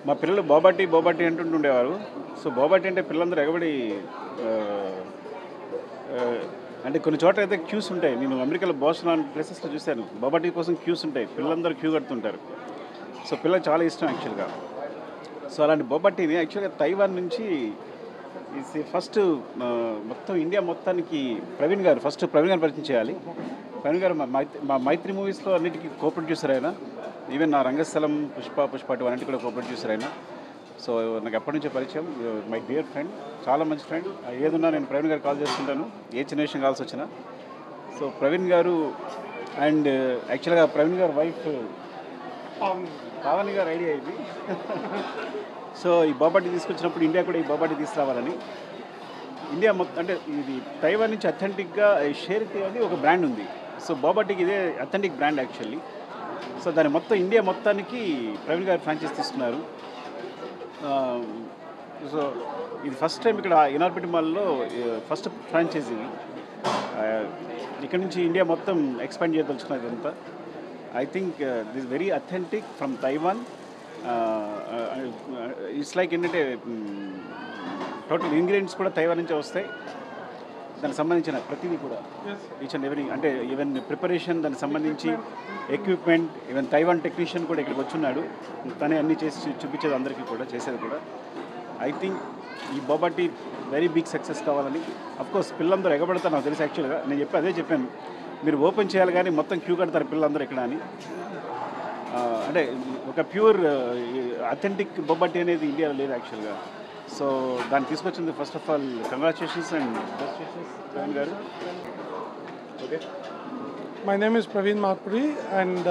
మా పిల్లలు బోబాటి బోబాటి అంటుండేవారు. సో బోబాటి అంటే పిల్లలందరూ ఎగబడి ఆహ్, ఆహ్, అంటే కొన్ని చోట్ల అయితే క్యూస్ ఉంటాయి. నేను అమెరికాలో బోస్టన్ లాంటి ప్లేసెస్‌లో చూశాను. బోబాటి కోసం క్యూస్ ఉంటాయి. పిల్లలందరూ క్యూ కడుతుంటారు. సో పిల్లలకి చాలా ఇష్టం యాక్చువల్‌గా. సో అలాంటి బొబట్టీని యాక్చువల్‌గా తైవాన్ నుంచి ఫస్ట్ మొత్తం ఇండియా మొత్తానికి ప్రవీణ్ గారు పరిచయం చేయాలి. ప్రవీణ్ గారు మా మైత్రి మూవీస్‌లో అన్నిటికీ కో ప్రొడ్యూసర్ ఆయన. ఈవెన్ నా రంగస్థలం, పుష్ప 2 అన్నిటికి కూడా కో ప్రొడ్యూసర్ ఆయన. సో నాకు ఎప్పటి నుంచో పరిచయం. మై డియర్ ఫ్రెండ్, చాలా మంచి ఫ్రెండ్. ఏదున్నా నేను ప్రవీణ్ గారు కాల్ చేస్తుంటాను, ఏ చిన్న విషయం కావాల్సి వచ్చినా. సో ప్రవీణ్ గారు అండ్ యాక్చువల్‌గా ప్రవీణ్ గారు వైఫ్ పావని గారు ఐడియా ఇది. సో ఈ బొబట్టి తీసుకొచ్చినప్పుడు ఇండియా కూడా ఈ బొబట్టి తీసుకురావాలని. ఇండియా మొత్తం అంటే ఇది తైవాన్ నుంచి అథెంటిక్గా షేర్టీ అని ఒక బ్రాండ్ ఉంది. సో బొబట్టికి ఇదే అథెంటిక్ బ్రాండ్ యాక్చువల్లీ. సో దాని మొత్తం ఇండియా మొత్తానికి ప్రవీణ్ గారు ఫ్రాంచైజ్ తీస్తున్నారు. సో ఇది ఫస్ట్ టైం ఇక్కడ ఇనార్బిటీ మాల్లో ఫస్ట్ ఫ్రాంచైజీ. ఇక్కడ నుంచి ఇండియా మొత్తం ఎక్స్పాండ్ చేయదలుచుకున్నది ఇదంతా. I think this is very authentic from Taiwan. It's like ఏంటంటే టోటల్ ఇంగ్రీడియంట్స్ కూడా తైవాన్ నుంచే వస్తాయి. దానికి సంబంధించిన ప్రతిదీ కూడా ఈచ్ అండ్ ఎవరీ అంటే ఈవెన్ ప్రిపరేషన్ దానికి సంబంధించి ఎక్విప్మెంట్ ఈవెన్ తైవాన్ టెక్నీషియన్ కూడా ఇక్కడికి వచ్చున్నాడు. తనే అన్నీ చేసి చూపించేది అందరికీ కూడా చేసేది కూడా. ఐ థింక్ ఈ బొబట్టి వెరీ బిగ్ సక్సెస్ కావాలని. అఫ్కోర్స్ పిల్లలందరూ ఎగబడతారు నాకు తెలిసి. యాక్చువల్గా నేను అదే చెప్పాను, మీరు ఓపెన్ చేయాలి కానీ మొత్తం క్యూ కడతారు పిల్లలందరూ ఇక్కడ అని. అంటే ఒక ప్యూర్ అథెంటిక్ బొబట్టి అనేది ఇండియాలో లేదు యాక్చువల్గా. సో దాన్ని తీసుకొచ్చింది first of all congratulations and best wishes Praveen గారు. Okay. My name is Praveen Marpuri and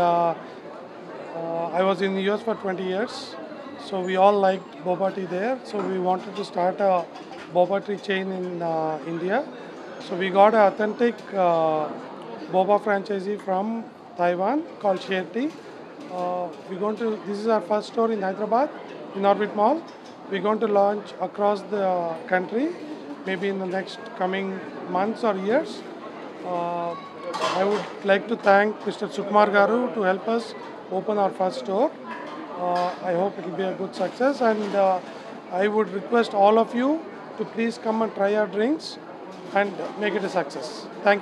I was in the US for 20 years. So we all liked boba tea there. So we wanted to start a boba tea chain in India. So we got an authentic boba franchisee from Taiwan called Share Tea. This is our first store in Hyderabad, in Orbit Mall. We're going to launch across the country, maybe in the next coming months or years. I would like to thank Mr. Sukumar Garu to help us open our first store. I hope it will be a good success, and I would request all of you to please come and try our drinks and make it a success. Thank you.